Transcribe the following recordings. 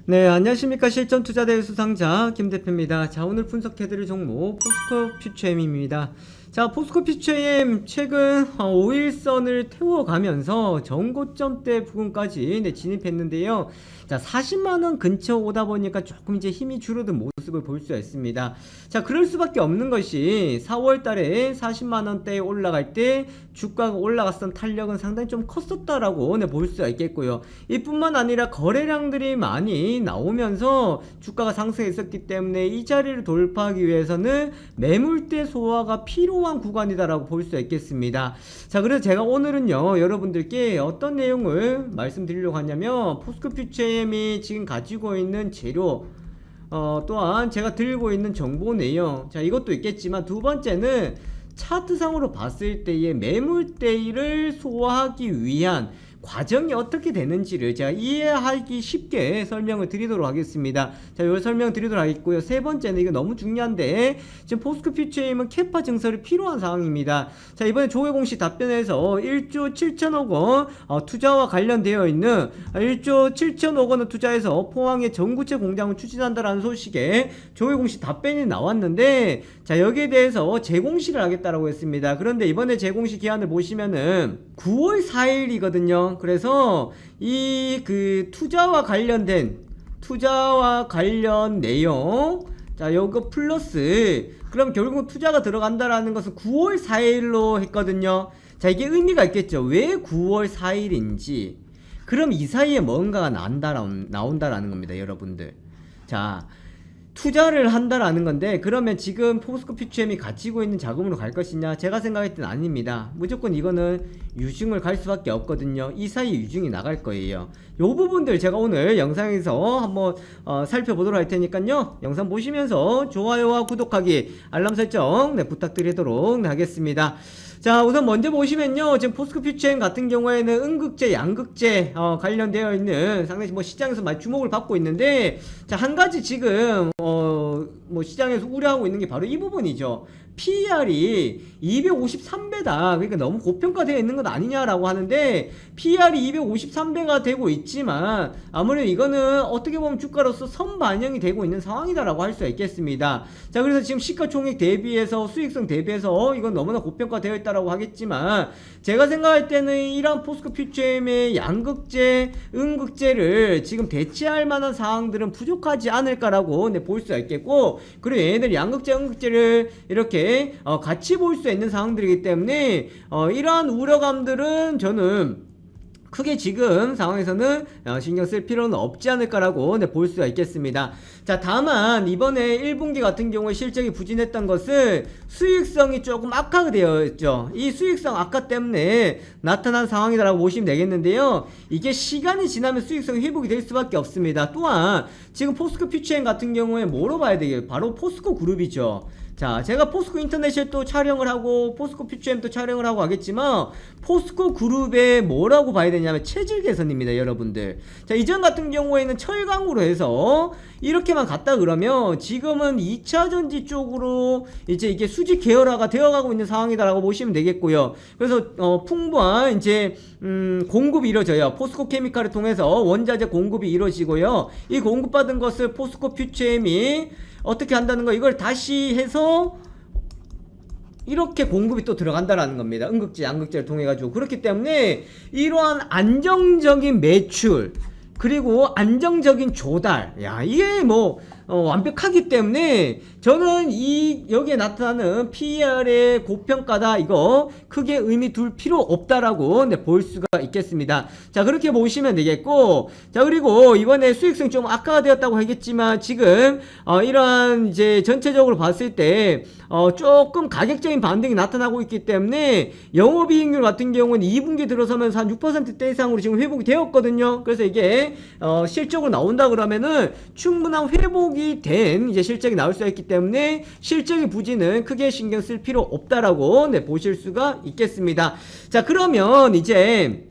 네, 안녕하십니까. 실전 투자대회 수상자 김 대표입니다. 자, 오늘 분석해드릴 종목 포스코 퓨처엠입니다. 자, 포스코 퓨처엠 최근 5일선을 태워가면서 전고점대 부근까지 진입했는데요. 자, 40만원 근처 오다 보니까 조금 이제 힘이 줄어든 모습을 볼 수가 있습니다. 자, 그럴 수밖에 없는 것이 4월 달에 40만원대에 올라갈 때 주가가 올라갔던 탄력은 상당히 좀 컸었다라고 볼 수가 있겠고요. 이뿐만 아니라 거래량들이 많이 나오면서 주가가 상승했었기 때문에 이 자리를 돌파하기 위해서는 매물대 소화가 필요한 구간이다라고 볼 수 있겠습니다. 자, 그래서 제가 오늘은요 여러분들께 어떤 내용을 말씀드리려고 하냐면 포스코 퓨처엠이 지금 가지고 있는 재료, 또한 제가 들고 있는 정보 내용, 자 이것도 있겠지만 두 번째는 차트상으로 봤을 때의 매물대를 소화하기 위한 과정이 어떻게 되는지를 제가 이해하기 쉽게 설명을 드리도록 하겠습니다. 자, 요 설명 드리도록 하겠고요. 세 번째는 이거 너무 중요한데 지금 포스코 퓨처엠은 캐파 증설이 필요한 상황입니다. 자, 이번에 조회 공시 답변에서 1조 7천억 원 투자와 관련되어 있는 1조 7천억 원을 투자해서 포항에 전구체 공장을 추진한다라는 소식에 조회 공시 답변이 나왔는데, 자 여기에 대해서 재공시를 하겠다라고 했습니다. 그런데 이번에 재공시 기한을 보시면은 9월 4일이거든요. 그래서 이 투자와 관련 내용, 자 요거 플러스 그럼 결국 투자가 들어간다라는 것은 9월 4일로 했거든요. 자, 이게 의미가 있겠죠. 왜 9월 4일인지. 그럼 이 사이에 뭔가가 나온다라는 겁니다, 여러분들. 자, 투자를 한다라는 건데, 그러면 지금 포스코 퓨처엠이 가지고 있는 자금으로 갈 것이냐? 제가 생각할 때는 아닙니다. 무조건 이거는 유증을 갈 수밖에 없거든요. 이 사이에 유증이 나갈 거예요. 요 부분들 제가 오늘 영상에서 한번 살펴보도록 할 테니까요. 영상 보시면서 좋아요와 구독하기, 알람 설정 부탁드리도록 하겠습니다. 자, 우선 먼저 보시면요, 지금 포스코 퓨처엠 같은 경우에는 음극재, 양극재 관련되어 있는 상당히 시장에서 많이 주목을 받고 있는데, 자, 한 가지 지금 시장에서 우려하고 있는 게 바로 이 부분이죠. PER이 253배다. 그러니까 너무 고평가되어 있는 것 아니냐라고 하는데, PER이 253배가 되고 있지만 아무래도 이거는 어떻게 보면 주가로서 선반영이 되고 있는 상황이다라고 할 수가 있겠습니다. 자, 그래서 지금 시가총액 대비해서 수익성 대비해서 이건 너무나 고평가되어 있다라고 하겠지만, 제가 생각할 때는 이런 포스코 퓨처엠의 양극재, 음극재를 지금 대체할 만한 사항들은 부족하지 않을까라고 볼 수가 있겠고, 그리고 얘네들 양극재, 음극재를 이렇게 같이 볼 수 있는 상황들이기 때문에 이러한 우려감들은 저는 크게 지금 상황에서는 신경 쓸 필요는 없지 않을까라고 볼 수가 있겠습니다. 자, 다만 이번에 1분기 같은 경우에 실적이 부진했던 것은 수익성이 조금 악화가 되어 있죠. 이 수익성 악화 때문에 나타난 상황이라고 보시면 되겠는데요. 이게 시간이 지나면 수익성이 회복이 될 수밖에 없습니다. 또한 지금 포스코 퓨처엠 같은 경우에 뭐로 봐야 되겠어요? 바로 포스코 그룹이죠. 자, 제가 포스코 인터넷도 촬영을 하고 포스코 퓨처엠도 촬영을 하고 하겠지만, 포스코 그룹에 뭐라고 봐야 되냐면 체질 개선입니다, 여러분들. 자, 이전 같은 경우에는 철강으로 해서 이렇게만 갔다 그러면 지금은 2차전지 쪽으로 이제 이게 수직 계열화가 되어가고 있는 상황이다라고 보시면 되겠고요. 그래서 풍부한 이제 공급이 이루어져요. 포스코 케미칼을 통해서 원자재 공급이 이루어지고요. 이 공급받은 것을 포스코 퓨처엠이 어떻게 한다는 거, 이걸 다시 해서 이렇게 공급이 또 들어간다라는 겁니다. 음극재, 양극재를 통해 가지고. 그렇기 때문에 이러한 안정적인 매출, 그리고 안정적인 조달, 야, 이게 완벽하기 때문에 저는 여기에 나타나는 PER의 고평가다, 이거 크게 의미 둘 필요 없다라고 볼 수가 있겠습니다. 자, 그렇게 보시면 되겠고, 자, 그리고 이번에 수익성이 좀 악화가 되었다고 하겠지만, 지금 이러한 이제 전체적으로 봤을 때 조금 가격적인 반등이 나타나고 있기 때문에 영업이익률 같은 경우는 2분기 들어서면서 한 6%대 이상으로 지금 회복이 되었거든요. 그래서 이게 실적으로 나온다 그러면은 충분한 회복이 된 이제 실적이 나올 수 있기 때문에 실적의 부진은 크게 신경 쓸 필요 없다라고 보실 수가 있겠습니다. 자, 그러면 이제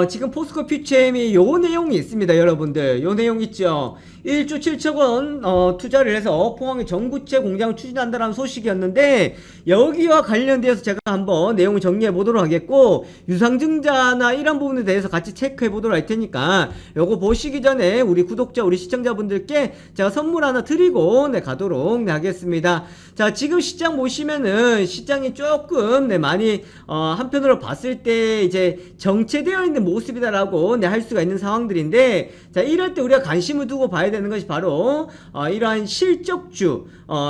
지금 포스코 퓨처엠이 요 내용이 있습니다, 여러분들. 요 내용 있죠. 1조 7천 원 투자를 해서 포항에 전구체 공장을 추진한다는 소식이었는데, 여기와 관련되어서 제가 한번 내용을 정리해 보도록 하겠고, 유상증자나 이런 부분에 대해서 같이 체크해 보도록 할 테니까 요거 보시기 전에 우리 구독자, 우리 시청자분들께 제가 선물 하나 드리고 가도록 하겠습니다. 자, 지금 시장 보시면은 시장이 조금 많이 한편으로 봤을 때 이제 정체되어 있는 모습이다라고 할 수가 있는 상황들인데, 자, 이럴 때 우리가 관심을 두고 봐야 되는 것이 바로 이러한 실적주,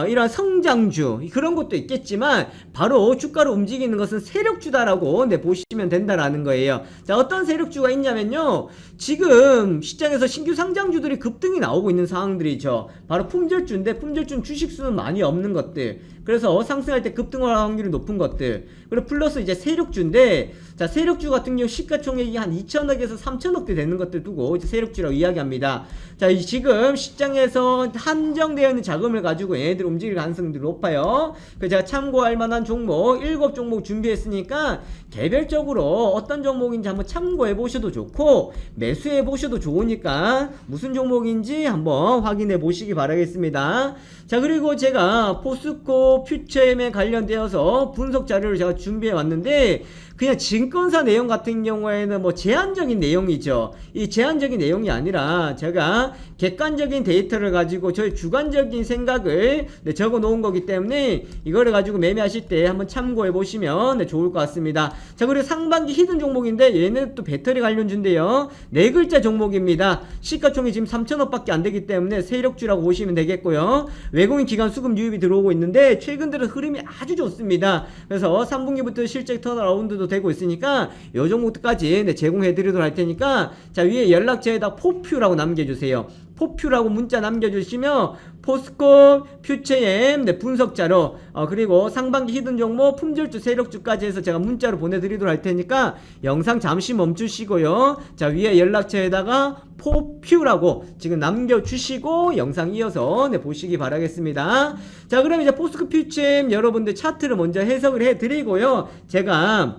이러한 성장주, 그런 것도 있겠지만 바로 주가를 움직이는 것은 세력주다라고 보시면 된다라는 거예요. 자, 어떤 세력주가 있냐면요, 지금 시장에서 신규 상장주들이 급등이 나오고 있는 상황들이죠. 바로 품절주인데, 품절주는 주식수는 많이 없는 것들, 그래서 상승할 때 급등할 확률이 높은 것들, 그리고 플러스 이제 세력주인데, 자, 세력주 같은 경우 시가총액이 한 2천억에서 3천억대 되는 것들 두고 이제 세력주라고 이야기합니다. 자, 지금 시장에서 한정되어 있는 자금을 가지고 얘네들 움직일 가능성이 높아요. 그래서 제가 참고할 만한 종목 7종목 준비했으니까 개별적으로 어떤 종목인지 한번 참고해 보셔도 좋고 매수해 보셔도 좋으니까 무슨 종목인지 한번 확인해 보시기 바라겠습니다. 자, 그리고 제가 포스코 퓨처엠에 관련되어서 분석 자료를 제가 준비해 왔는데, 그냥 증권사 내용 같은 경우에는 뭐 제한적인 내용이죠. 이 제한적인 내용이 아니라 제가 객관적인 데이터를 가지고 저희 주관적인 생각을 적어 놓은 거기 때문에 이거를 가지고 매매하실 때 한번 참고해 보시면 좋을 것 같습니다. 자, 그리고 상반기 히든 종목인데 얘는 또 배터리 관련주인데요, 4글자 종목입니다. 시가총이 지금 3천억 밖에 안 되기 때문에 세력주라고 보시면 되겠고요. 외국인 기관 수급 유입이 들어오고 있는데 최근 들어 흐름이 아주 좋습니다. 그래서 3분기부터 실적 턴어라운드도 되고 있으니까 요 종목까지 제공해 드리도록 할 테니까, 자, 위에 연락처에다 포퓨라고 남겨주세요. 포퓨라고 문자 남겨주시면 포스코 퓨처엠 분석자로 그리고 상반기 히든 종목 품절주 세력주까지 해서 제가 문자로 보내드리도록 할 테니까 영상 잠시 멈추시고요. 자, 위에 연락처에다가 포퓨라고 지금 남겨주시고 영상 이어서 보시기 바라겠습니다. 자, 그럼 이제 포스코 퓨처엠 여러분들 차트를 먼저 해석을 해드리고요. 제가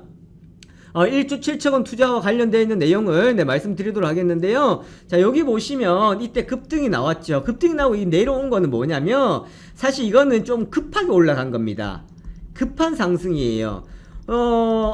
1조 7천원 투자와 관련되어 있는 내용을 말씀드리도록 하겠는데요. 자, 여기 보시면 이때 급등이 나왔죠. 급등이 나오고 이 내려온 거는 뭐냐면 사실 이거는 좀 급하게 올라간 겁니다. 급한 상승이에요.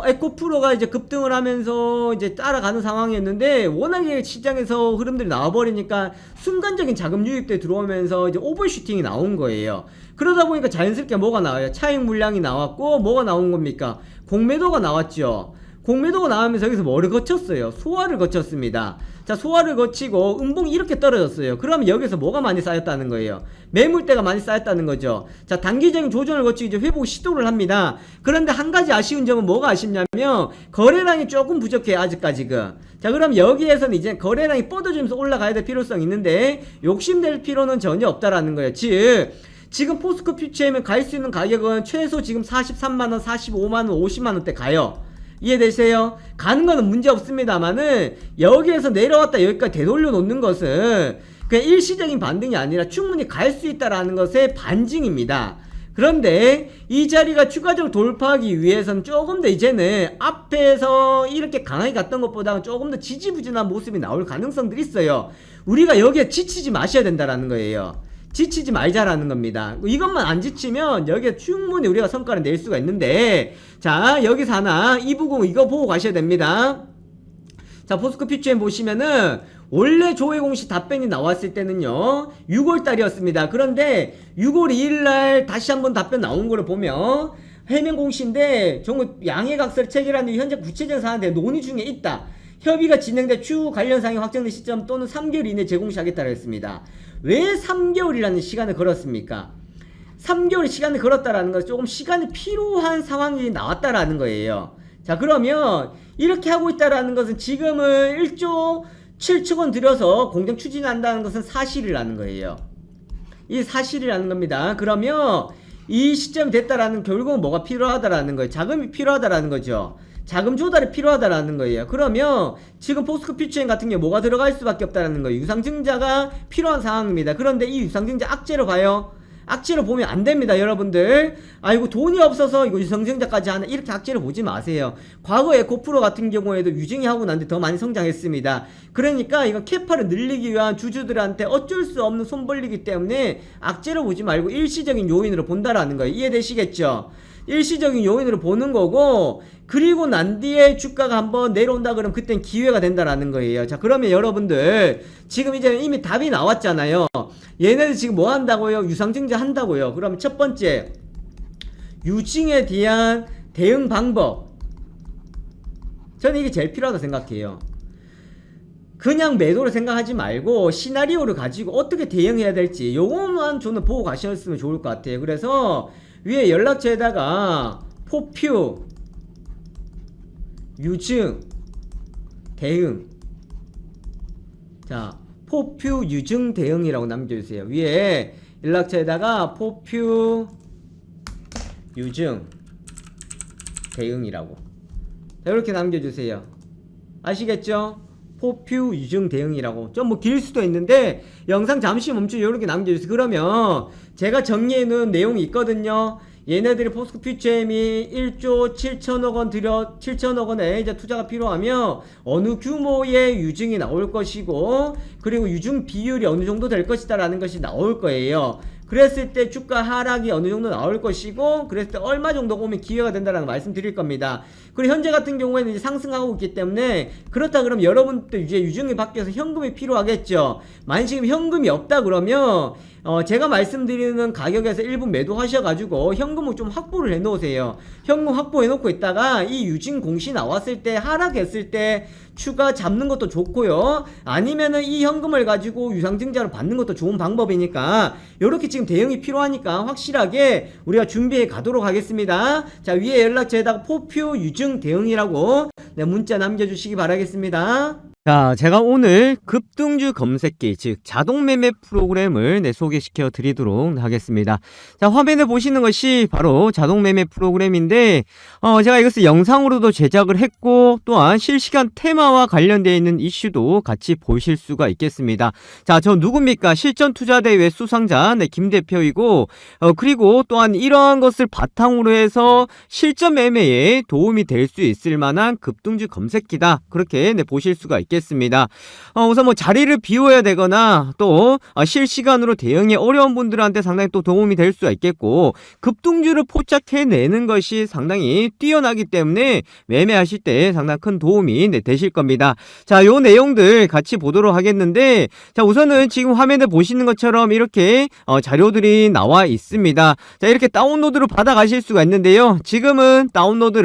에코프로가 이제 급등을 하면서 이제 따라가는 상황이었는데, 워낙에 시장에서 흐름들이 나와버리니까 순간적인 자금 유입돼 들어오면서 이제 오버슈팅이 나온 거예요. 그러다 보니까 자연스럽게 뭐가 나와요? 차익 물량이 나왔고, 뭐가 나온 겁니까? 공매도가 나왔죠. 공매도가 나오면서 여기서 뭐를 거쳤어요? 소화를 거쳤습니다. 자, 소화를 거치고 음봉이 이렇게 떨어졌어요. 그러면 여기서 뭐가 많이 쌓였다는 거예요? 매물대가 많이 쌓였다는 거죠. 자, 단기적인 조정을 거치고 이제 회복 시도를 합니다. 그런데 한 가지 아쉬운 점은 뭐가 아쉽냐면 거래량이 조금 부족해요, 아직까지가. 자, 그럼 여기에서는 이제 거래량이 뻗어주면서 올라가야 될 필요성이 있는데 욕심낼 필요는 전혀 없다라는 거예요. 즉, 지금 포스코 퓨처엠에 갈 수 있는 가격은 최소 지금 43만원, 45만원, 50만원대 가요. 이해되세요? 가는 거는 문제 없습니다만은 여기에서 내려왔다 여기까지 되돌려 놓는 것은 그냥 일시적인 반등이 아니라 충분히 갈 수 있다라는 것의 반증입니다. 그런데 이 자리가 추가적으로 돌파하기 위해서는 조금 더 이제는 앞에서 이렇게 강하게 갔던 것보다는 조금 더 지지부진한 모습이 나올 가능성들이 있어요. 우리가 여기에 지치지 마셔야 된다라는 거예요. 지치지 말자라는 겁니다. 이것만 안 지치면 여기에 충분히 우리가 성과를 낼 수가 있는데, 자, 여기서 하나 이 부분 이거 보고 가셔야 됩니다. 자, 포스코 퓨처엠 보시면은 원래 조회 공시 답변이 나왔을 때는요 6월달이었습니다. 그런데 6월 2일날 다시 한번 답변 나온 거를 보면 해명 공시인데 정말 양해각서를 체결하는 현재 구체적인 사안에 논의 중에 있다. 협의가 진행돼 추후 관련 사항이 확정된 시점 또는 3개월 이내 제공시하겠다고 했습니다. 왜 3개월이라는 시간을 걸었습니까? 3개월의 시간을 걸었다라는 것은 조금 시간이 필요한 상황이 나왔다라는 거예요. 자, 그러면 이렇게 하고 있다라는 것은 지금은 1조 7천원 들여서 공장 추진한다는 것은 사실이라는 거예요. 이 사실이라는 겁니다. 그러면 이 시점이 됐다라는 결국은 뭐가 필요하다라는 거예요. 자금이 필요하다라는 거죠. 자금 조달이 필요하다라는 거예요. 그러면 지금 포스코 퓨처엠 같은 경우 뭐가 들어갈 수밖에 없다라는 거예요. 유상증자가 필요한 상황입니다. 그런데 이 유상증자 악재로 봐요. 악재를 보면 안 됩니다, 여러분들. 아이고 돈이 없어서 이거 유상증자까지 하나, 이렇게 악재를 보지 마세요. 과거 에코프로 같은 경우에도 유증이 하고 난 뒤 더 많이 성장했습니다. 그러니까 이거 캐파를 늘리기 위한 주주들한테 어쩔 수 없는 손벌리기 때문에 악재를 보지 말고 일시적인 요인으로 본다라는 거예요. 이해되시겠죠? 일시적인 요인으로 보는 거고, 그리고 난 뒤에 주가가 한번 내려온다 그러면 그땐 기회가 된다라는 거예요. 자, 그러면 여러분들 지금 이제 이미 답이 나왔잖아요. 얘네들 지금 뭐 한다고요? 유상증자 한다고요. 그럼 첫 번째, 유증에 대한 대응 방법, 저는 이게 제일 필요하다고 생각해요. 그냥 매도를 생각하지 말고 시나리오를 가지고 어떻게 대응해야 될지 요것만 저는 보고 가셨으면 좋을 것 같아요. 그래서 위에 연락처에다가 포퓨 유증 대응, 자 포퓨 유증 대응이라고 남겨주세요. 위에 연락처에다가 포퓨 유증 대응이라고, 자 이렇게 남겨주세요. 아시겠죠? 포퓨 유증 대응이라고. 좀 뭐 길 수도 있는데 영상 잠시 멈추고 이렇게 남겨주세요. 그러면 제가 정리해 놓은 내용이 있거든요. 얘네들이 포스코 퓨처엠이 1조 7천억 원 7천억 원의 이제 투자가 필요하며 어느 규모의 유증이 나올 것이고, 그리고 유증 비율이 어느 정도 될 것이다 라는 것이 나올 거예요. 그랬을 때 주가 하락이 어느 정도 나올 것이고, 그랬을 때 얼마 정도 오면 기회가 된다라는 말씀 드릴 겁니다. 그리고 현재 같은 경우에는 이제 상승하고 있기 때문에, 그렇다 그러면 여러분들 이제 유증이 바뀌어서 현금이 필요하겠죠. 만약 지금 현금이 없다 그러면 제가 말씀드리는 가격에서 일부 매도하셔가지고 현금을 좀 확보를 해놓으세요. 현금 확보해놓고 있다가 이 유증 공시 나왔을 때 하락했을 때 추가 잡는 것도 좋고요. 아니면은 이 현금을 가지고 유상증자로 받는 것도 좋은 방법이니까 요렇게 지금 대응이 필요하니까 확실하게 우리가 준비해 가도록 하겠습니다. 자, 위에 연락처에다가 포퓨 유증 대응이라고 문자 남겨주시기 바라겠습니다. 자, 제가 오늘 급등주 검색기, 즉 자동매매 프로그램을 소개시켜 드리도록 하겠습니다. 자, 화면에 보시는 것이 바로 자동매매 프로그램인데 제가 이것을 영상으로도 제작을 했고, 또한 실시간 테마와 관련되어 있는 이슈도 같이 보실 수가 있겠습니다. 자, 저 누굽니까? 실전투자대회 수상자 김 대표이고, 그리고 또한 이러한 것을 바탕으로 해서 실전 매매에 도움이 될 수 있을 만한 급등주 검색기다, 그렇게 보실 수가 있겠습니다. 우선 뭐 자리를 비워야 되거나 또 실시간으로 대응이 어려운 분들한테 상당히 또 도움이 될 수가 있겠고, 급등주를 포착해내는 것이 상당히 뛰어나기 때문에 매매하실 때 상당히 큰 도움이 되실 겁니다. 자, 요 내용들 같이 보도록 하겠는데, 자, 우선은 지금 화면에 보시는 것처럼 이렇게 자료들이 나와 있습니다. 자, 이렇게 다운로드를 받아 가실 수가 있는데요. 지금은 다운로드를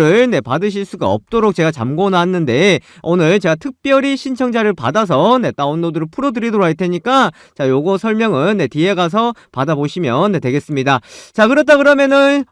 받으실 수가 없도록 제가 잠궈 놨는데, 오늘 제가 특별히 신청자를 받아서 다운로드를 풀어드리도록 할 테니까, 자, 요거 설명은 뒤에 가서 받아보시면 되겠습니다. 자, 그렇다 그러면은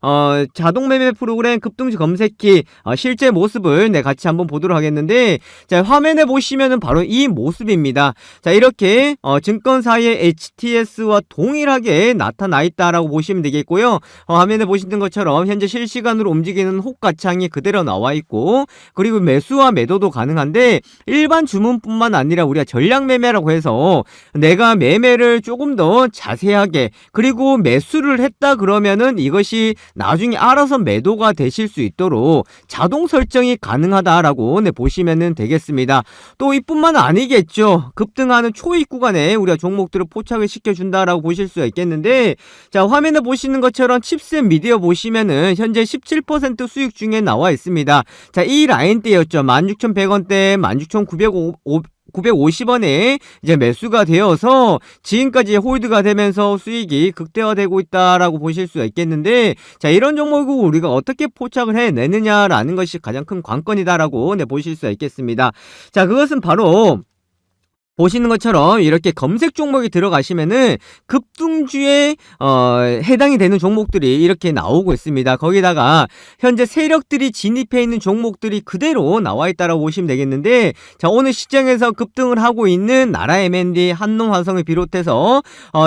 자동매매 프로그램 급등주 검색기 실제 모습을 같이 한번 보도록 하겠는데, 자, 화면에 보시면은 바로 이 모습입니다. 자, 이렇게 증권사의 HTS와 동일하게 나타나 있다라고 보시면 되겠고요. 화면에 보시는 것처럼 현재 실시간으로 움직이는 호가창이 그대로 나와 있고, 그리고 매수와 매도도 가능한데, 일반 주문뿐만 아니라 우리가 전략 매매라고 해서 내가 매매를 조금 더 자세하게, 그리고 매수를 했다 그러면은 이것이 나중에 알아서 매도가 되실 수 있도록 자동 설정이 가능하다라고 보시면 되겠습니다. 또 이뿐만 아니겠죠. 급등하는 초입 구간에 우리가 종목들을 포착을 시켜준다라고 보실 수가 있겠는데, 자, 화면에 보시는 것처럼 칩셋 미디어 보시면은 현재 17% 수익 중에 나와 있습니다. 자, 이 라인대였죠. 16,100원대, 16,950원에 이제 매수가 되어서 지금까지 홀드가 되면서 수익이 극대화되고 있다라고 보실 수가 있겠는데, 자, 이런 종목을 우리가 어떻게 포착을 해내느냐라는 것이 가장 큰 관건이다라고 보실 수가 있겠습니다. 자, 그것은 바로 보시는 것처럼 이렇게 검색 종목이 들어가시면은 급등주에 해당이 되는 종목들이 이렇게 나오고 있습니다. 거기다가 현재 세력들이 진입해 있는 종목들이 그대로 나와 있다라고 보시면 되겠는데, 자, 오늘 시장에서 급등을 하고 있는 나라 M&D, 한농화성을 비롯해서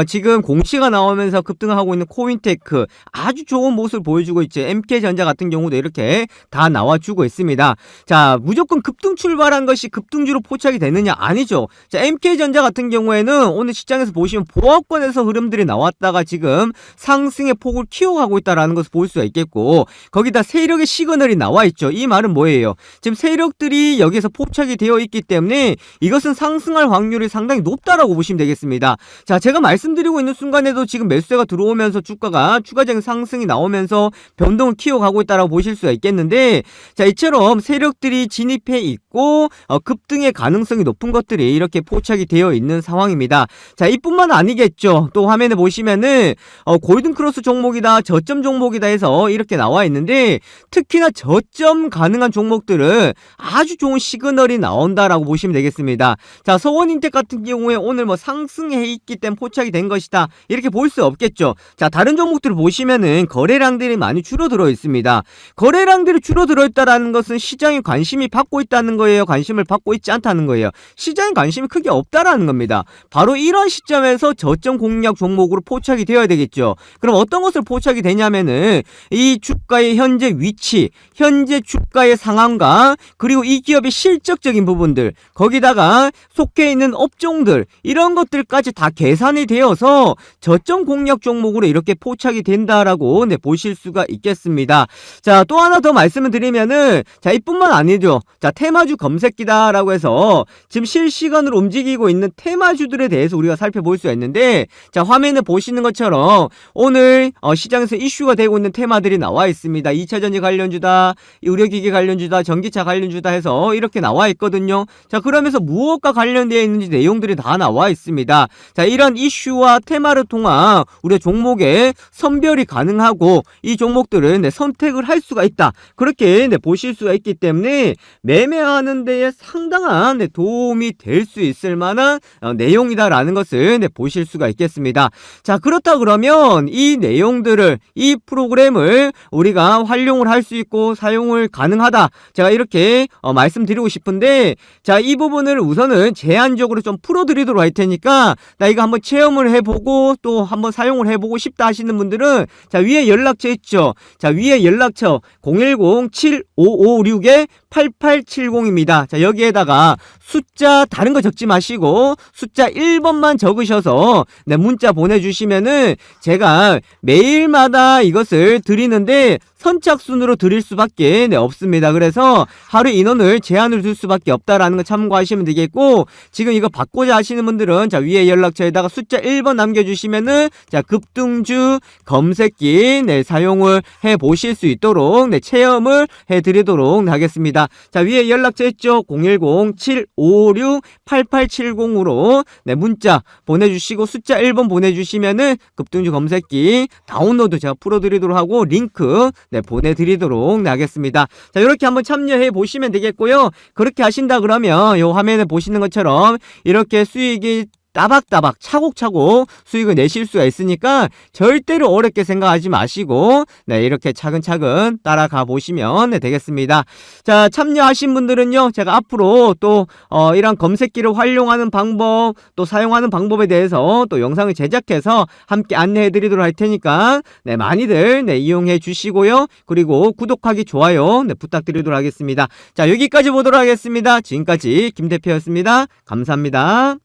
지금 공시가 나오면서 급등을 하고 있는 코인테크 아주 좋은 모습을 보여주고 있죠. MK전자 같은 경우도 이렇게 다 나와주고 있습니다. 자, 무조건 급등 출발한 것이 급등주로 포착이 되느냐? 아니죠. 자, MK전자 같은 경우에는 오늘 시장에서 보시면 보합권에서 흐름들이 나왔다가 지금 상승의 폭을 키워가고 있다라는 것을 볼 수가 있겠고, 거기다 세력의 시그널이 나와있죠. 이 말은 뭐예요? 지금 세력들이 여기에서 포착이 되어 있기 때문에 이것은 상승할 확률이 상당히 높다라고 보시면 되겠습니다. 자, 제가 말씀드리고 있는 순간에도 지금 매수세가 들어오면서 주가가 추가적인 상승이 나오면서 변동을 키워가고 있다라고 보실 수가 있겠는데, 자, 이처럼 세력들이 진입해 있고 급등의 가능성이 높은 것들이 이렇게 포착이 되어 있는 상황입니다. 자, 이뿐만 아니겠죠. 또 화면에 보시면은 골든크로스 종목이다, 저점 종목이다 해서 이렇게 나와 있는데, 특히나 저점 가능한 종목들은 아주 좋은 시그널이 나온다라고 보시면 되겠습니다. 자, 서원인텍 같은 경우에 오늘 뭐 상승해 있기 때문에 포착이 된 것이다, 이렇게 볼 수 없겠죠. 자, 다른 종목들을 보시면은 거래량들이 많이 줄어들어 있습니다. 거래량들이 줄어들어 있다라는 것은 시장이 관심이 받고 있다는 거예요, 관심을 받고 있지 않다는 거예요? 시장에 관심이 크게 없다라는 겁니다. 바로 이런 시점에서 저점 공략 종목으로 포착이 되어야 되겠죠. 그럼 어떤 것을 포착이 되냐면은 이 주가의 현재 위치, 현재 주가의 상황과 그리고 이 기업의 실적적인 부분들, 거기다가 속해 있는 업종들, 이런 것들까지 다 계산이 되어서 저점 공략 종목으로 이렇게 포착이 된다라고 보실 수가 있겠습니다. 자, 또 하나 더 말씀을 드리면은, 자, 이뿐만 아니죠. 자, 테마주 검색기다라고 해서 지금 실시간으로 움직이고 있는 테마주들에 대해서 우리가 살펴볼 수가 있는데, 자, 화면에 보시는 것처럼 오늘 시장에서 이슈가 되고 있는 테마들이 나와 있습니다. 2차전지 관련주다, 의료기기 관련주다, 전기차 관련주다 해서 이렇게 나와 있거든요. 자, 그러면서 무엇과 관련되어 있는지 내용들이 다 나와 있습니다. 자, 이런 이슈와 테마를 통한 우리의 종목의 선별이 가능하고 이 종목들은 선택을 할 수가 있다, 그렇게 보실 수가 있기 때문에 매매하는 데에 상당한 도움이 될 수 있을 만한 내용이다라는 것을 보실 수가 있겠습니다. 자, 그렇다 그러면 이 내용들을, 이 프로그램을 우리가 활용을 할 수 있고 사용을 가능하다, 제가 이렇게 말씀드리고 싶은데, 자, 이 부분을 우선은 제한적으로 좀 풀어드리도록 할 테니까, 나 이거 한번 체험을 해보고 또 한번 사용을 해보고 싶다 하시는 분들은, 자, 위에 연락처 있죠. 자, 위에 연락처 010-7556-8870입니다. 자, 여기에다가 숫자 다른 거 적지 마시고 숫자 1번만 적으셔서 문자 보내주시면은 제가 매일마다 이것을 드리는데 선착순으로 드릴 수밖에 없습니다. 그래서 하루 인원을 제한을 둘 수밖에 없다라는 거 참고하시면 되겠고, 지금 이거 받고자 하시는 분들은 자, 위에 연락처에다가 숫자 1번 남겨주시면은 자, 급등주 검색기 사용을 해 보실 수 있도록 체험을 해 드리도록 하겠습니다. 자, 위에 연락처 있죠. 010-756-8870으로 문자 보내주시고 숫자 1번 보내주시면은 급등주 검색기 다운로드 제가 풀어드리도록 하고 링크 보내드리도록 하겠습니다. 자, 이렇게 한번 참여해 보시면 되겠고요. 그렇게 하신다 그러면 요 화면에 보시는 것처럼 이렇게 수익이 따박따박 차곡차곡 수익을 내실 수가 있으니까 절대로 어렵게 생각하지 마시고 이렇게 차근차근 따라가 보시면 되겠습니다. 자, 참여하신 분들은요, 제가 앞으로 또 이런 검색기를 활용하는 방법, 또 사용하는 방법에 대해서 또 영상을 제작해서 함께 안내해 드리도록 할 테니까 많이들 이용해 주시고요. 그리고 구독하기, 좋아요 부탁드리도록 하겠습니다. 자, 여기까지 보도록 하겠습니다. 지금까지 김 대표였습니다. 감사합니다.